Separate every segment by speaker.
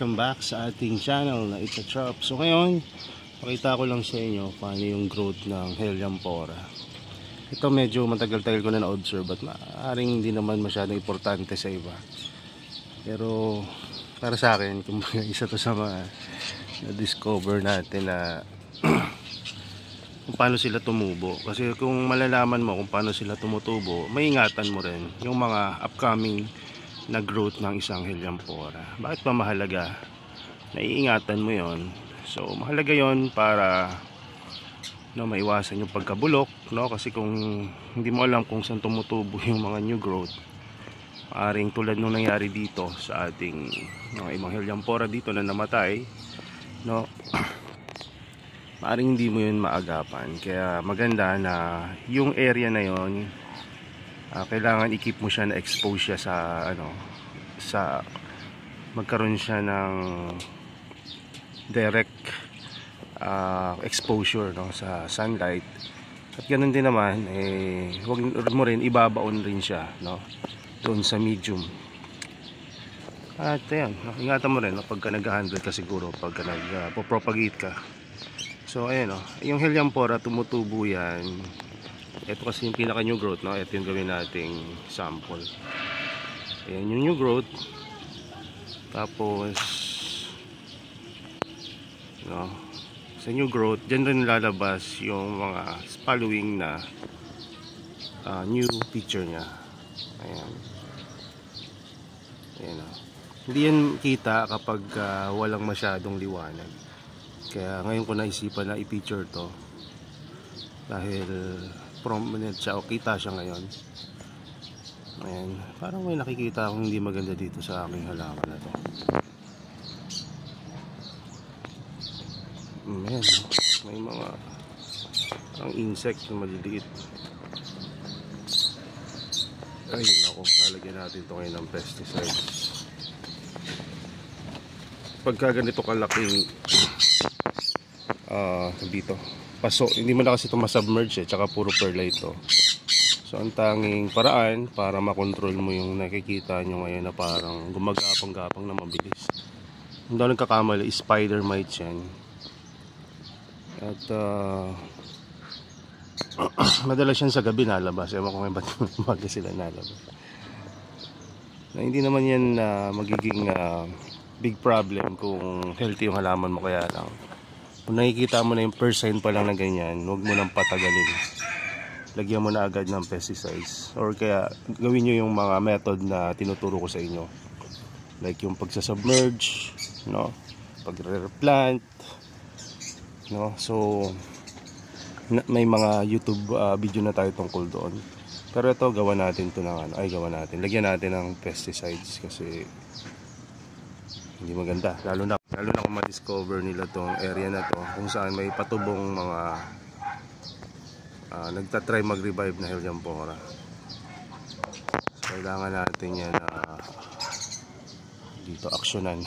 Speaker 1: welcome back sa ating channel na It's a Chop. So ngayon, pakita ko lang sa inyo paano yung growth ng Helianthora. Ito medyo matagal-tagal ko na na-observe at maaaring hindi naman masyadong importante sa iba. Pero para sa akin, isa to sa mga na-discover natin na kung paano sila tumubo. Kasi kung malalaman mo kung paano sila tumutubo, may ingatan mo rin yung mga upcoming na growth ng isang Helianthora. Bakit pa mahalaga? Naiingatan mo yon. So mahalaga yon para maiwasan yung pagkabulok, kasi kung hindi mo alam kung saan tumutubo yung mga new growth, maaring tulad nung nangyari dito sa ating mga ibang Helianthora dito na namatay, maaring hindi mo yun maagapan. Kaya maganda na yung area na yon, kailangan i-keep mo siya na expose siya sa magkaroon siya ng direct exposure sa sunlight. At ganoon din naman, huwag mo rin ibabaon rin siya doon sa medium. At ayan, ingatan mo rin pagka nag-handle ka, siguro pagka nag-propagate ka. So ayan, yung Helianthora tumutubo yan. Ito kasi yung pinaka new growth, ito yung gawin nating sample. Ayan yung new growth. Tapos sa new growth, dyan rin lalabas yung mga following na new picture nya. Ayan. Ayan, hindi yan kita kapag walang masyadong liwanag. Kaya ngayon ko naisipan na i-picture to dahil prominent siya o kita siya ngayon. Ayan, parang may nakikita akong hindi maganda dito sa aking halaman na to. Ayan, may mga parang insect na maliliit. Ayun ako, lalagyan natin ito ngayon ng pesticides. Pagka ganito kalaking dito paso, hindi mo na kasi ito masubmerge tsaka puro perlite ito. So ang tanging paraan para makontrol mo yung nakikita nyo ngayon na parang gumagapang-gapang na mabilis, hindi ako nagkakamali, spider mites yan. At madalas yan sa gabi nalabas. Ewan ko ngayon ba't umaga sila nalabas. Hindi naman yan magiging big problem kung healthy yung halaman mo. Kaya lang kung nakikita mo na yung percent pa lang na ganyan, huwag mo nang patagalin. Lagyan mo na agad ng pesticides. Or kaya gawin nyo yung mga method na tinuturo ko sa inyo. Like yung pagsasubmerge, pagre-replant. So may mga YouTube video na tayo tungkol doon. Pero ito, gawa natin to ng lagyan natin ng pesticides kasi hindi maganda, lalo na kung ma-discover nila tong area na to kung saan may patubong mga nagtatry mag-revive na Helianthora. So kailangan natin yan dito aksyonan.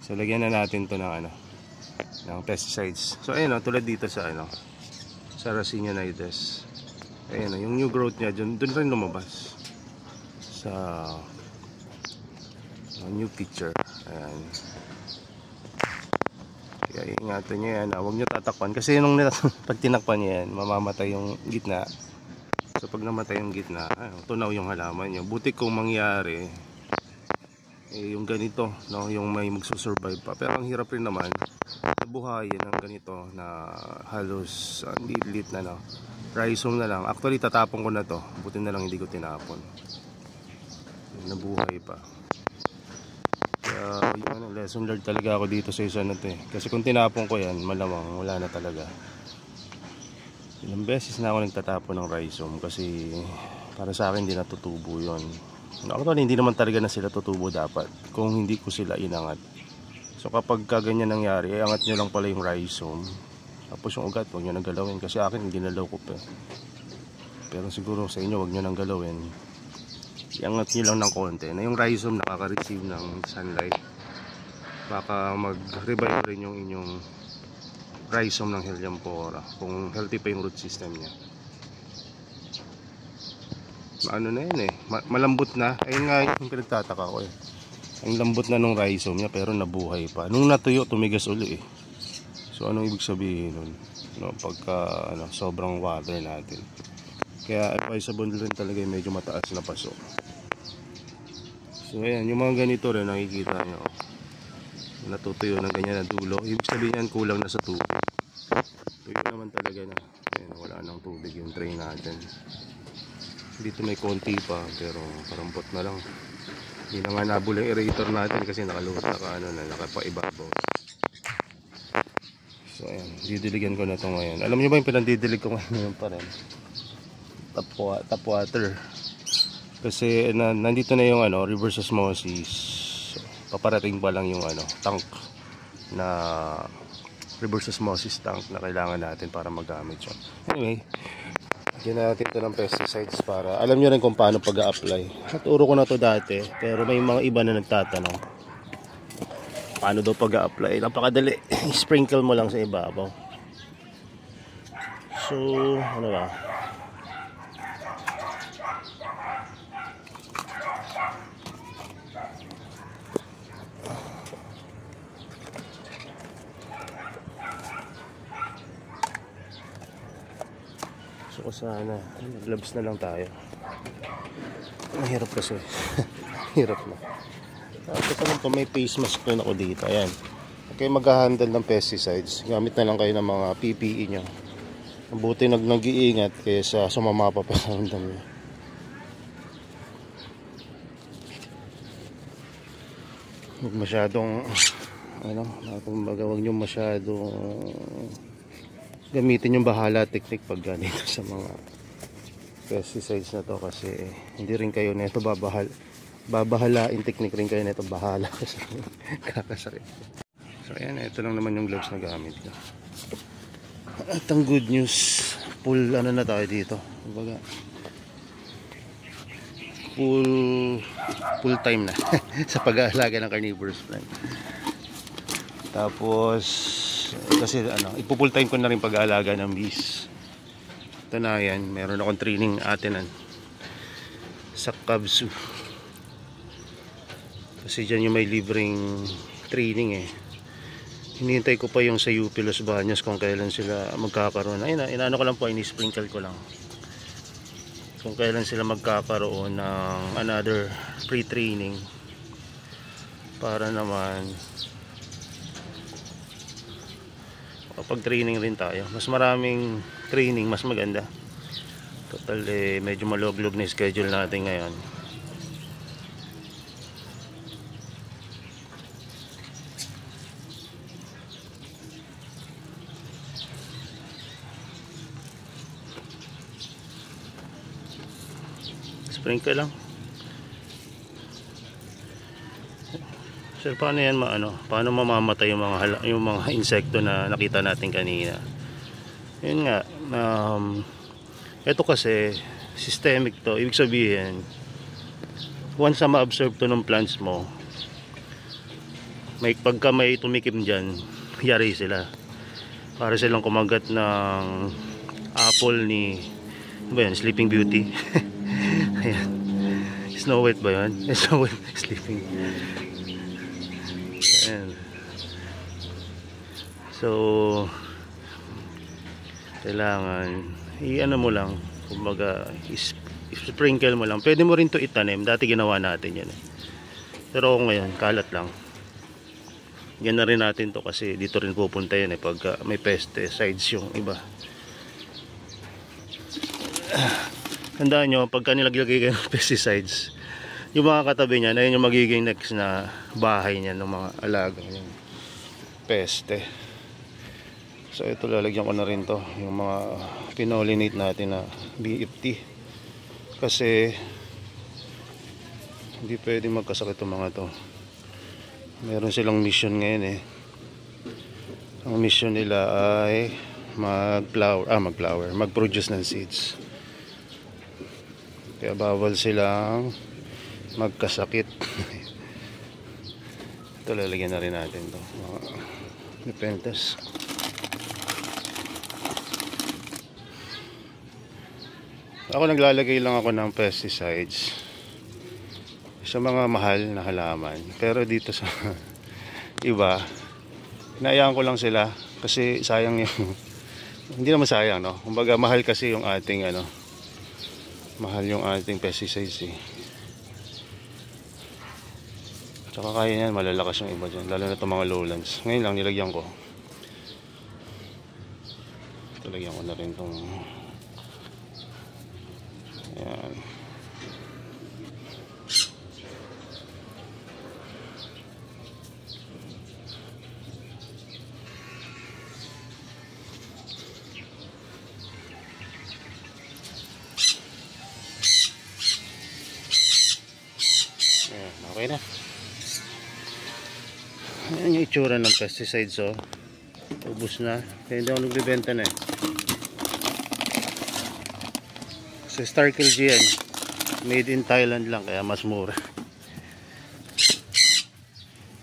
Speaker 1: So lagyan na natin to ng pesticides. So ayun, tulad dito sa Sarracenia nidus. Ayun, yung new growth niya doon rin lumabas sa new picture. Ayan. Kaya ingatan nyo yan. Huwag nyo tatakpan. Kasi pag tinakpan nyo yan, mamamatay yung gitna. So pag namatay yung gitna, tunaw yung halaman nyo. Buti kung mangyari yung ganito, yung may magsusurvive pa. Pero ang hirap rin naman buhayin ng ganito na halos liit na rhizome na lang. Actually tatapon ko na to. Buti na lang hindi ko tinapon. Nabuhay pa. Kaya lesson learned talaga ako dito sa isa na to. Kasi kung tinapon ko yan, malamang wala na talaga. Ilang beses na ako nagtatapon ng rhizome kasi para sa akin hindi natutubo yun. Actually hindi naman talaga na sila tutubo dapat kung hindi ko sila inangat. So kapag ganyan nangyari, iangat nyo lang pala yung rhizome. Tapos yung ugat, huwag nyo nang galawin. Kasi akin, hindi nalaw ko pa. Pero siguro sa inyo, huwag nyo nang galawin. Iangat nyo lang ng konti. Na yung rhizome nakaka-receive ng sunlight. Baka mag-revive rin yung inyong rhizome ng Helianthora. Kung healthy pa yung root system nya. Ano na yun malambot na. Ayun nga yung pinagtataka ko Ang lambot na nung rhizome niya pero nabuhay pa. Nung natuyo, tumigas uli eh. So anong ibig sabihin nun? No, pagka sobrang water natin. Kaya advisable rin talaga yung medyo mataas na paso. So ayan, yung mga ganito rin nakikita nyo. Natutuyo ng ganyan na dulo. Ibig sabihin yan kulang na sa tubig. Tuyo naman talaga na. Ayan, wala nang tubig yung tray natin. Dito may konti pa pero parampot na lang. Hindi na nga nabula yung aerator natin kasi nakapaibabaw. So ayan, didiligan ko na ito ngayon. Alam nyo ba yung pinandidilig ko ngayon pa rin? Tap water. Kasi nandito na yung reverse osmosis. So, paparating pa lang yung tank na reverse osmosis tank na kailangan natin para magamit siya. Anyway, lagyan natin ito ng pesticides para alam nyo rin kung paano pag-a-apply. Naturo ko na to dati pero may mga iba na nagtatanong paano daw pag-a-apply. Napakadali. Sprinkle mo lang sa ibabaw. So ano ba, so sana gloves na lang tayo. Mahirap kasi. Hirap na. Tapos ano pa, may face mask rin ako dito. Ayan. Okay, mag-handle ng pesticides. Gamit na lang kayo ng mga PPE nyo. Mabuti nag-iingat kaysa sumama pa pasaramdam nyo. Huwag masyadong huwag nyo masyadong gamitin yung bahala technique pag ganito sa mga pesticides na to kasi hindi rin kayo nito babahalain technique rin kayo nito bahala kasi kakasakit. So ayan, ito lang naman yung gloves na gamit ko. At ang good news, full na tayo dito. Kumbaga, full time na sa pag-aalaga ng carnivorous plant. Tapos kasi ipo-full time ko na rin pag-aalaga ng bees. Ito na yan, meron akong training atinan sa Cubs. Kasi dyan yung may libreng training eh. Hinihintay ko pa yung sa UP Los Baños kung kailan sila magkakaroon. Ayun, inaano ko lang po, ini-sprinkle ko lang. Kung kailan sila magkakaroon ng another pre-training. Para naman pag-training rin tayo. Mas maraming training, mas maganda. Total medyo malog-log na schedule natin ngayon. Sprinkle lang. Sir, paano yan paano mamamatay yung mga insekto na nakita natin kanina? Yun nga, ito kasi systemic to. Ibig sabihin, once na ma-absorb to ng plants mo, pagka may tumikim dyan, yari sila. Para silang kumagat ng apple ni Sleeping Beauty. Ayan. Snow White ba yun? Snow White Sleeping. Ayan. So kailangan mo lang, kumbaga sprinkle mo lang. Pwede mo rin to itanim, dati ginawa natin yan pero ngayon kalat lang. Yan na rin natin to kasi dito rin pupunta yan pag may pesticides yung iba. Tandaan nyo, pagka nilagay kayo ng pesticides, yung mga katabi niya, na yun yung magiging next na bahay niya ng mga alaga yung peste. So ito, lalagyan ko na rin to yung mga pinolinate natin na BFT kasi hindi pwede magkasakit itong mga to. Meron silang mission ngayon ang mission nila ay mag-produce ng seeds. Kaya bawal silang magkasakit. Ito, lalagyan na rin natin to Nepenthes. Ako naglalagay lang ako ng pesticides sa mga mahal na halaman. Pero dito sa iba, hinayaan ko lang sila kasi sayang yung hindi naman sayang, no? Kumbaga mahal kasi yung ating mahal yung ating pesticides eh. Tsaka kaya yan, malalakas yung iba dyan, lalo na itong mga lowlands. Ngayon lang nilagyan ko. Nilagyan ko na rin itong ayan. Ayan, okay na. Ayan yung itsura ng pesticides, oh. Ubus na. Kaya hindi ako nagbibenta na eh. Sa Starkill G yan. Made in Thailand lang, kaya mas mura.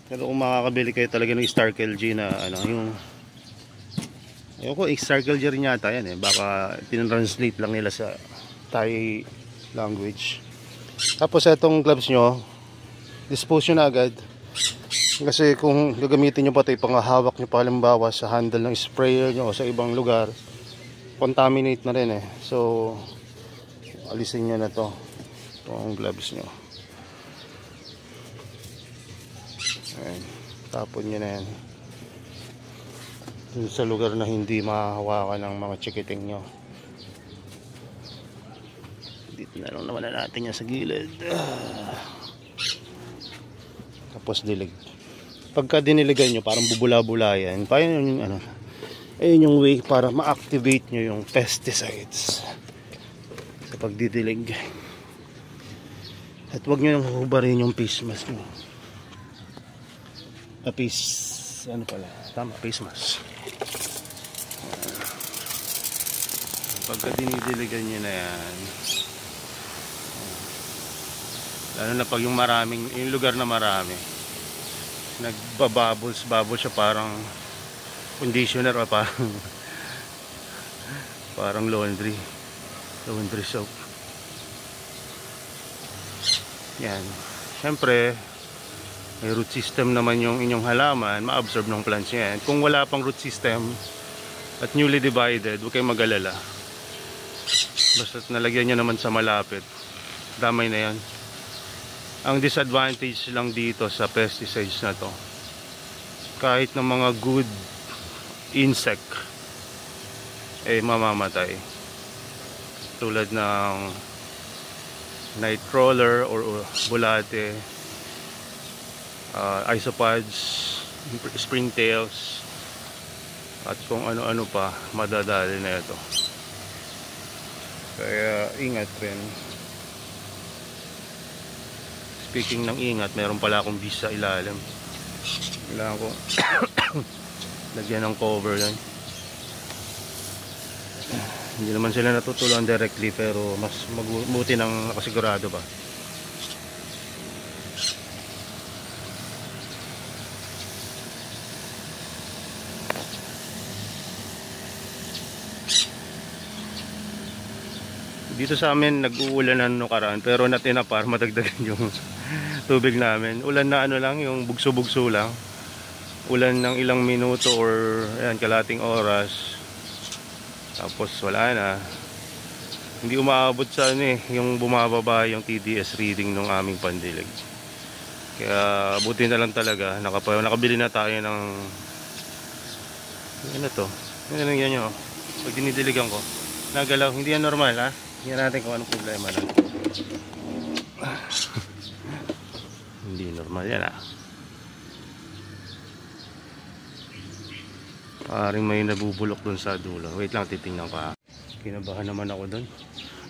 Speaker 1: Pero kung makakabili kayo talaga ng Starkill G na yung ayun ko, Starkill G rin yata yan eh. Baka tinranslate lang nila sa Thai language. Tapos itong gloves nyo, dispose nyo na agad. Kasi kung gagamitin nyo pa ito, ipangahawak nyo pa halimbawa sa handle ng sprayer nyo o sa ibang lugar, contaminate na rin eh. So alisin nyo na to, itong gloves nyo. Ayan, tapon nyo na yan dun sa lugar na hindi mahahawakan ng mga chikiting nyo. Dito na lang naman na natin yan sa gilid. Tapos dilig. Pagka diniligan nyo, parang bubula-bula yan. Parang yung ayun yung way para ma-activate nyo yung pesticides sa pagdidilig. At huwag nyo nang hubarin yung face mask nyo. Face mask. Pagka dinidiligan nyo na yan, lalo na pag yung lugar na marami, nagbabubbles siya, parang conditioner o parang laundry soap. Yan, syempre may root system naman yung inyong halaman, ma-absorb ng plants yan. Kung wala pang root system at newly divided, huwag kayong mag-alala, basta nalagyan nyo naman sa malapit, damay na yan. Ang disadvantage lang dito sa pesticides na to, kahit ng mga good insect mamamatay, tulad ng nightcrawler or bulate, isopods, springtails, at kung ano-ano pa madadali na ito. Kaya ingat rin. Speaking ng ingat, meron pala akong bees sa ilalim. Kailangan ko lagyan ng cover yan. Hindi naman sila natutulungan directly, pero mas mabuti ng nakasigurado ba. Dito sa amin nag-uulanan no karaan, pero natinapar madagdagan yung tubig namin. Ulan na lang, yung bugso-bugso lang. Ulan ng ilang minuto or ayan, kalating oras. Tapos wala na. Hindi umaabot sa yung bumababa yung TDS reading ng aming pandilig. Kaya buti na lang talaga nakabili na tayo ng ano to. Ano yan nyo? Pag dinidiligan ko, nagalaw, hindi yan normal ha. Tingnan natin kung anong problema na. Hindi normal yan ah. Paring may nabubulok dun sa dulo. Wait lang, titingnan ko ha. Kinabahan naman ako dun.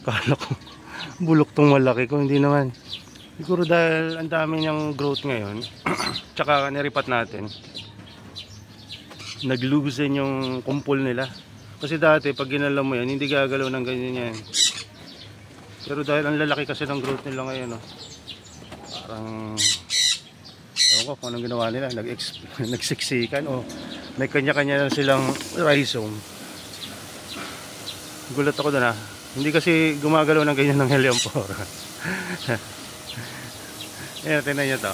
Speaker 1: Kala ko bulok tong malaki ko. Hindi naman. Siguro dahil ang dami niyang growth ngayon. Tsaka niripat natin, nag-loosen yung kumpol nila. Kasi dati pag ginalaw mo yan, hindi gagalaw ng ganyan yan. Pero dahil ang lalaki kasi ng growth nila ngayon, parang ewan ko kung anong ginawa nila, nagsiksikan o may kanya-kanya lang silang rhizome. Gulat ako doon hindi kasi gumagalaw ng ganyan ng Helianthera. Ayan, tinan nyo to.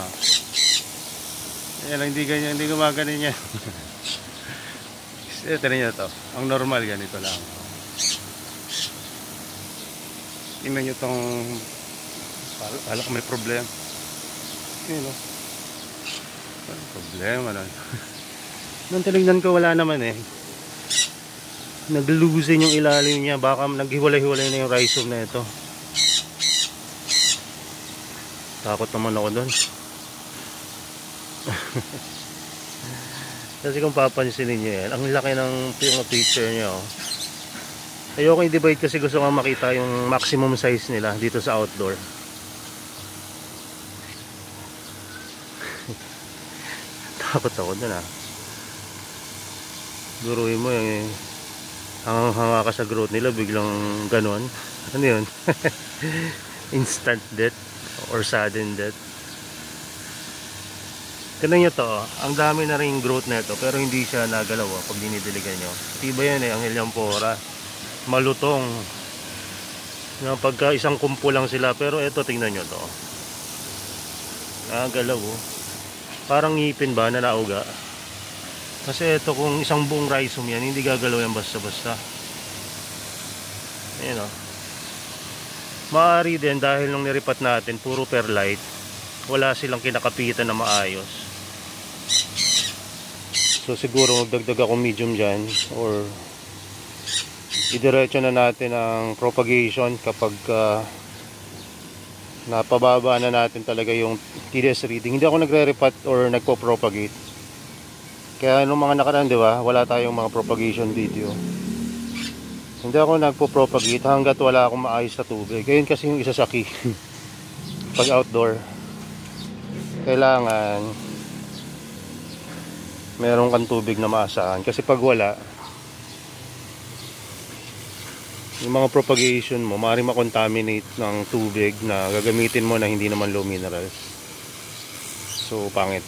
Speaker 1: Ayan, hindi ganyan, hindi gumaganin yan. Ayan, tinan nyo to. Ang normal, ganito lang. Tingnan nyo tong alak may problema. Ayan o. May problema na. Nung tinignan ko, wala naman eh. Nag-loosen yung ilalim niya. Baka naghiwalay-hiwalay na yung rhizome na ito. Takot naman ako doon. Kasi kung papansinin nyo yan, ang laki ng yung picture nyo. Ayoko i-divide kasi gusto ko makita yung maximum size nila dito sa outdoor. Takot ako doon ah. Guruin mo yung hanga ka sa growth nila, biglang ganon. Ano yun? Instant death or sudden death. Tignan nyo to, ang dami na rin growth na ito pero hindi siya nagalaw pag dinidiligan nyo. Tiba yan eh, ang Helianthera. Malutong. Pagka isang kumpo lang sila, pero ito tingnan nyo to. Nagalaw oh. Parang ngipin ba na nauga. Kasi ito kung isang buong rhizome yan, hindi gagalaw yan basta-basta. Ayan o. Maaari din dahil nung niripat natin, puro perlite. Wala silang kinakapitan na maayos. So siguro magdagdag ako medium dyan. Or idiretso na natin ang propagation kapag napababa na natin talaga yung TDS reading. Hindi ako nagre-repat or nagpo-propagate. Kaya nung mga nakaraan, di ba, wala tayong mga propagation video. Hindi ako nagpo-propagate hanggat wala akong maayos sa tubig. Ganyan kasi yung isa sa key. Pag outdoor, kailangan meron kang tubig na maasahan. Kasi pag wala, yung mga propagation mo, maaaring makontaminate ng tubig na gagamitin mo na hindi naman low minerals. So, pangit.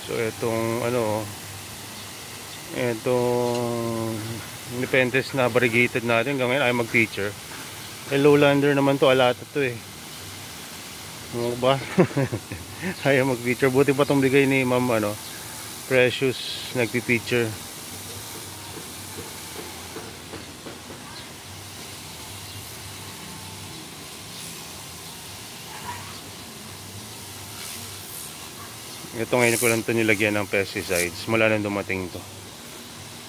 Speaker 1: So itong itong Nepenthes na variegated natin hanggang ngayon ay mag-feature. Eh lowlander naman to, alata to eh. Ano ba? Ayaw mag-feature. Buti pa itong bigay ni Ma'am Precious, nagpi-feature. Ito ngayon ko lang ito nilagyan ng pesticides mula nang dumating to.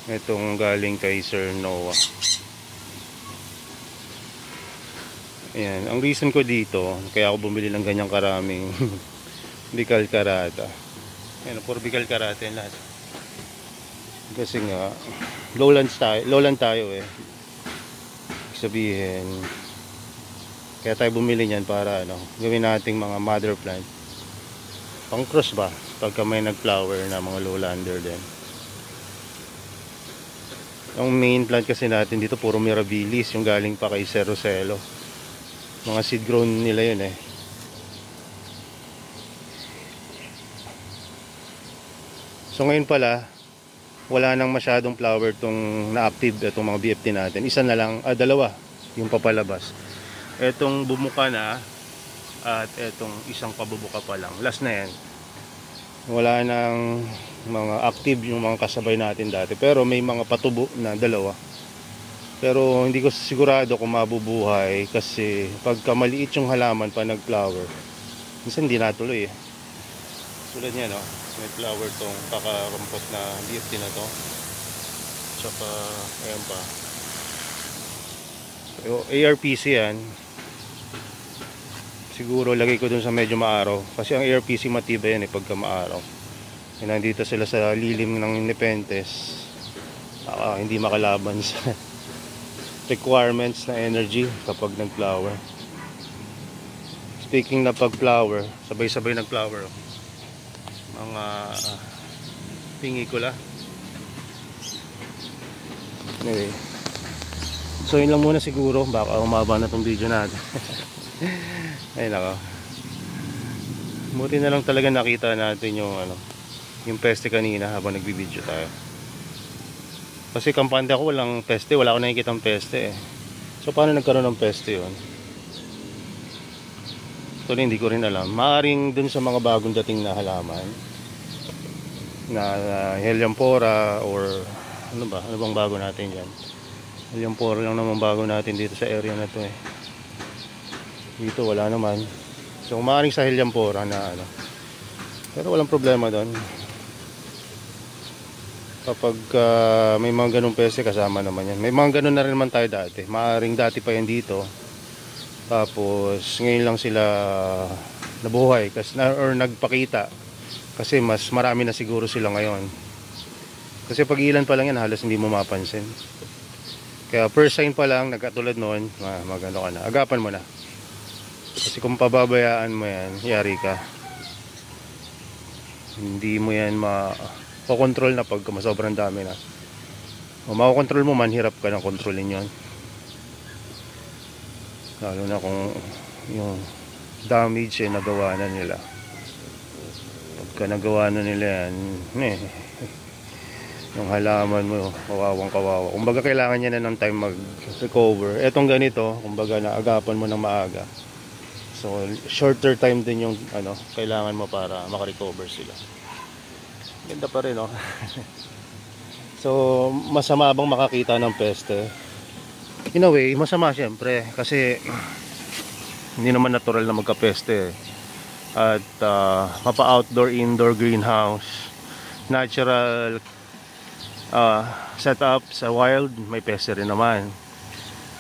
Speaker 1: Itong galing kay Sir Noah. Ayan, ang reason ko dito kaya ako bumili ng ganyang karaming Bicalcarata. Ayan, puro Bicalcarata yan lahat. Kasi nga lowland tayo eh. Sabihin, kaya tayo bumili niyan para gawin nating mga mother plant. Pang cross ba pagka may nag-flower na mga lowlander din. Ang main plant kasi natin dito puro Mirabilis, yung galing pa kay Sir Roselo. Mga seed grown nila yun eh. So ngayon pala wala nang masyadong flower tong na-active itong mga BFT natin. Isa na lang, dalawa yung papalabas. Etong bumuka na at etong isang pabubuka pa lang. Last na yan. Wala nang mga active yung mga kasabay natin dati. Pero may mga patubo na dalawa. Pero hindi ko sigurado kung mabubuhay. Kasi pagka maliit yung halaman pa nag-flower, minsan hindi natuloy eh. Tulad niya may flower tong kakarampot na BFT na to. Tsaka ayan pa. So, ARPC yan. Siguro lagay ko dun sa medyo maaraw. Kasi ang ARPC matibay yan pagka maaraw. E nandito sila sa lilim ng Nepenthes. Hindi makalaban sa requirements na energy kapag nag-flower. Speaking na pag-flower, sabay-sabay nag-flower. Mga pingikula. Anyway. So yun lang muna siguro. Baka umaba na tong video natin. Ay nako. Buti na lang talaga nakita natin yung yung peste kanina habang nagbibideo tayo. Kasi kampante ako, walang peste, wala akong nakikitang peste eh. So paano nagkaroon ng peste yun? So hindi ko rin alam. Maaring dun sa mga bagong dating na halaman na Helianthera or ano bang bago natin dyan? Helianthera lang naman bago natin dito sa area na to eh. Dito wala naman. So maaring sa Helianthera na ano. Pero walang problema doon. Kapag may mga ganung peste kasama naman yan. May mga ganun na rin naman tayo dati. Maaring dati pa yan dito. Tapos ngayon lang sila nabuhay or nagpakita. Kasi mas marami na siguro sila ngayon. Kasi pag ilan pa lang yan halos hindi mo mapansin. Kaya first sign pa lang nagkatulad noon, magano ka na. Agapan mo na. Kasi kung pababayaan mo yan, yari ka. Hindi mo yan makokontrol na pag sobrang dami na. O makokontrol mo man, hirap ka ng kontrolin yon. Lalo na kung yung damage nagawa na nila. Pagka nagawa na nila yan, yung halaman mo, kawawang-kawawa. Kumbaga kailangan niya na ng time mag-recover. Etong ganito, kumbaga naagapan mo ng maaga. So shorter time din yung kailangan mo para makarecover sila. Ganda pa rin, no? So masama bang makakita ng peste? In a way, masama syempre kasi hindi naman natural na magka-peste. At mapa-outdoor, indoor greenhouse, natural setup sa wild, may peste rin naman.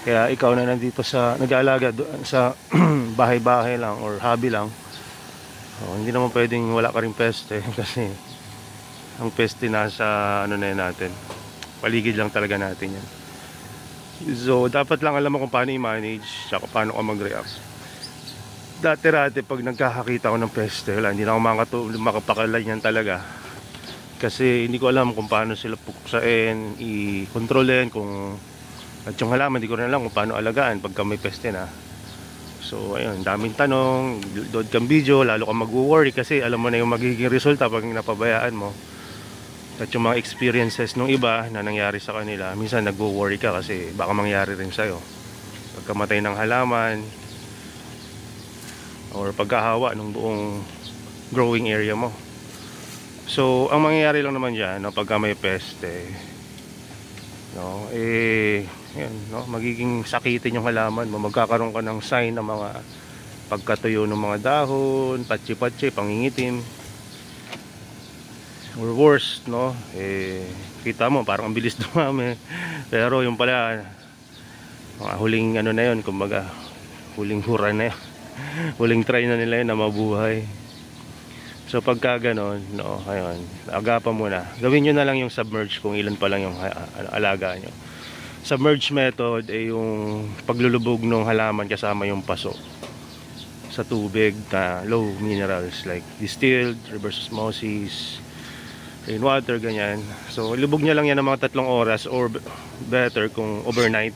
Speaker 1: Kaya ikaw na nandito sa nag-aalaga sa bahay-bahay lang or hobby lang, hindi naman pwedeng wala ka rin peste kasi ang peste nasa na natin, paligid lang talaga natin yan. So dapat lang alam mo kung paano i-manage tsaka paano ka mag-react. Dati pag nagkakakita ako ng peste, hindi na ako makapakalan yan talaga. Kasi hindi ko alam kung paano sila puksain, i-kontrolin, at yung halaman, hindi ko rin alam kung paano alagaan pagka may peste na. So ayun, daming tanong, doon kang video, lalo kang mag-worry kasi alam mo na yung magiging resulta pag napabayaan mo. At yung mga experiences nung iba na nangyari sa kanila, minsan nag-worry ka kasi baka mangyari rin sa'yo. Pagkamatay ng halaman or pagkahawa ng buong growing area mo. So ang mangyayari lang naman dyan, pagka may peste, yan, magiging sakitin yung halaman mo. Magkakaroon ka ng sign ng mga pagkatuyo ng mga dahon, patsi-patsi, pangingitim, or worse, kita mo parang ang bilis dumami. Pero yung pala mga huling na yun, kumbaga huling hura na yun. Huling try na nila yun na mabuhay. So pagka ganon, ayun, agapan mo na. Gawin nyo na lang yung submerge kung ilan pa lang yung alaga nyo. Submerge method ay yung paglulubog ng halaman kasama yung paso sa tubig na low minerals like distilled, reverse osmosis, rainwater, ganyan. So ilubog nyo lang yan ng mga 3 oras or better kung overnight.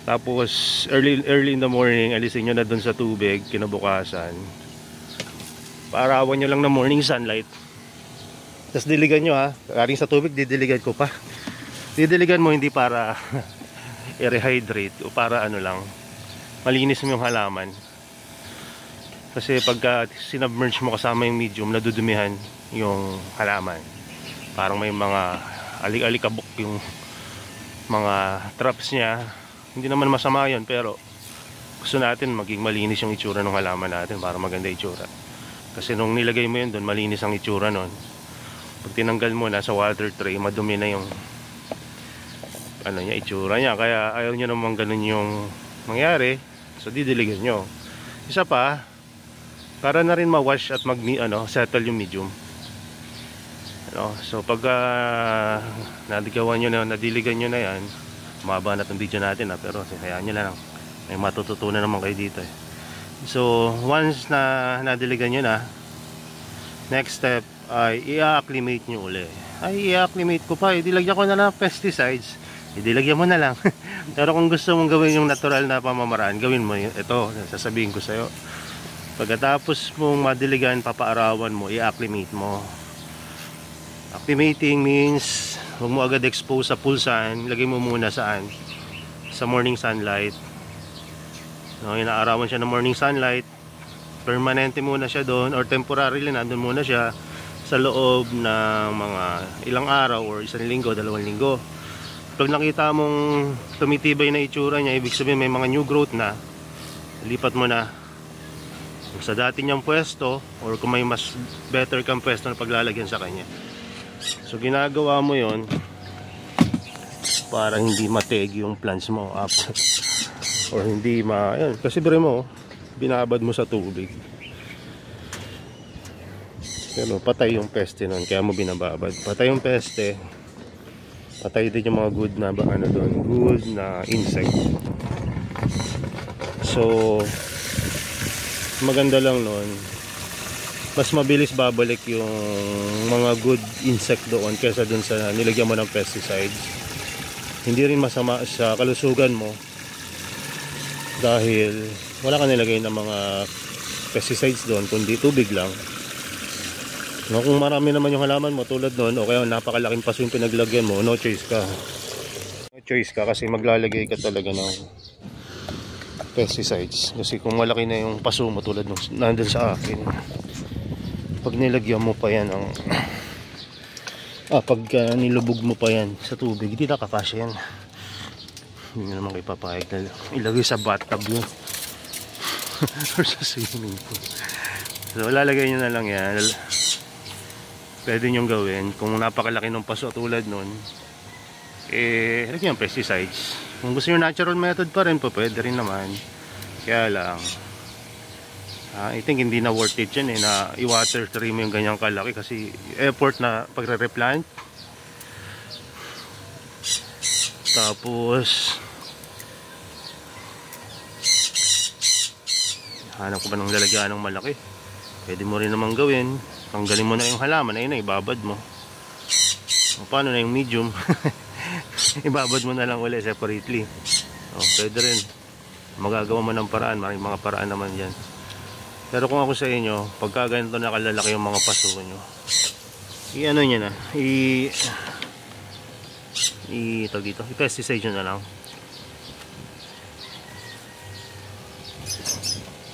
Speaker 1: Tapos early in the morning, alisin nyo na dun sa tubig kinabukasan. Paarawan nyo lang ng morning sunlight. Tapos diligan nyo, galing sa tubig, didiligan ko pa. Didiligan mo hindi para i-rehydrate o para lang malinis mo yung halaman. Kasi pagka sinubmerge mo kasama yung medium, nadudumihan yung halaman. Parang may mga alik-alikabok yung mga traps niya. Hindi naman masama yun, pero gusto natin maging malinis yung itsura ng halaman natin para maganda itsura. Kasi nung nilagay mo yun doon, malinis ang itsura nun. Pag tinanggal mo na sa water tray, madumi na yung itsura niya. Kaya ayaw nyo naman ganun yung mangyari. So didiligan nyo. Isa pa, para na rin ma-wash at settle yung medium. So pag nadiligan nyo na yan, mababa na itong video natin pero hayaan nyo na lang. May matututunan naman kayo dito eh. So once na nadiligan nyo na, next step ay i-acclimate nyo uli. Ay i-acclimate ko pa, idilagyan ko na lang pesticides, idilagyan mo na lang. Pero kung gusto mong gawin yung natural na pamamaraan, gawin mo ito, sasabihin ko sa'yo. Pagkatapos mong madiligan, papaarawan mo, i-acclimate mo.
Speaker 2: Acclimating means huwag mo agad expose sa full sun. Lagay mo muna saan? Sa morning sunlight. No, inaarawan siya ng morning sunlight. Permanente muna siya doon or temporarily nandun muna siya sa loob ng mga ilang araw or 1 linggo, 2 linggo. Pag nakita mong tumitibay na itsura niya, ibig sabihin may mga new growth na, lipat mo na sa dati niyang pwesto or kung may mas better kang pwesto na paglalagyan sa kanya. So ginagawa mo yon para hindi mateg yung plants mo after or hindi yun. Kasi bre mo binabad mo sa tubig, pero patay yung peste nun, kaya mo binababad. Patay yung peste, patay din yung mga good na good na insect. So maganda lang nun, mas mabilis babalik yung mga good insect doon kaysa dun sa nilagyan mo ng pesticides. Hindi rin masama sa kalusugan mo dahil wala ka nilagay ng mga pesticides doon, kundi tubig lang. No, kung marami naman yung halaman mo tulad noon o kaya napakalaking paso yung pinaglagyan mo, no choice ka. No choice ka kasi maglalagay ka talaga ng pesticides. Kasi kung malaki na yung paso mo tulad nung nandun sa akin, pag nilagyan mo pa yan ng pag nilubog mo pa yan sa tubig, hindi nakakasya yan. Hindi naman kayo papayag na ilagay sa bathtub yun or sa swimming pool. So lalagay nyo na lang yan. Pwede nyo gawin kung napakalaki ng paso tulad nun, lagyan pesticides. Kung gusto nyo natural method pa rin po, pwede rin naman. Kaya lang I think hindi na worth it yun na i-water tree mo yung ganyang kalaki kasi effort na pagre-replant. Tapos hanap ko ba ng lalagyan ng malaki, pwede mo rin naman gawin. Tanggalin mo na yung halaman, ayun na, ibabad mo. Paano na yung medium? Ibabad mo na lang ulit separately. Pwede rin, magagawa mo ng paraan. Maraming mga paraan naman yan. Pero kung ako sa inyo, pagka ganito nakalalaki yung mga paso nyo, i-ano nyo na, i-pesticide nyo na lang.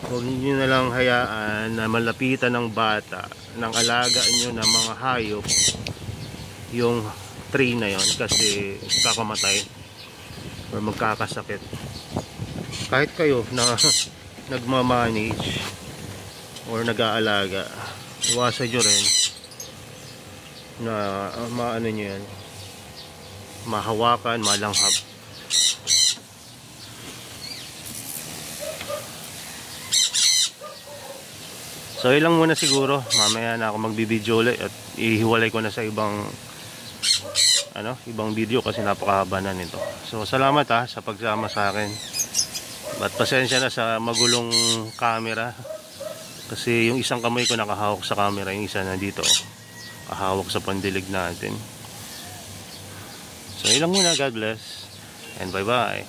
Speaker 2: Huwag nyo na lang hayaan na malapitan ng bata, ng alaga nyo ng mga hayop yung tree na yon, kasi kakamatay or magkakasakit. Kahit kayo na nagmamanage or nag-aalaga, iwasan nyo rin na maano nyo yan, mahawakan, malanghap. So ilang muna siguro, mamaya na ako magbibideo ulit at ihiwalay ko na sa ibang video kasi napakahaba na nito. So salamat sa pagsama sa akin. But pasensya na sa magulong camera kasi yung isang kamay ko nakahawak sa camera, yung isa nandito kahawak sa pandilig natin. So ilang muna, God bless and bye bye.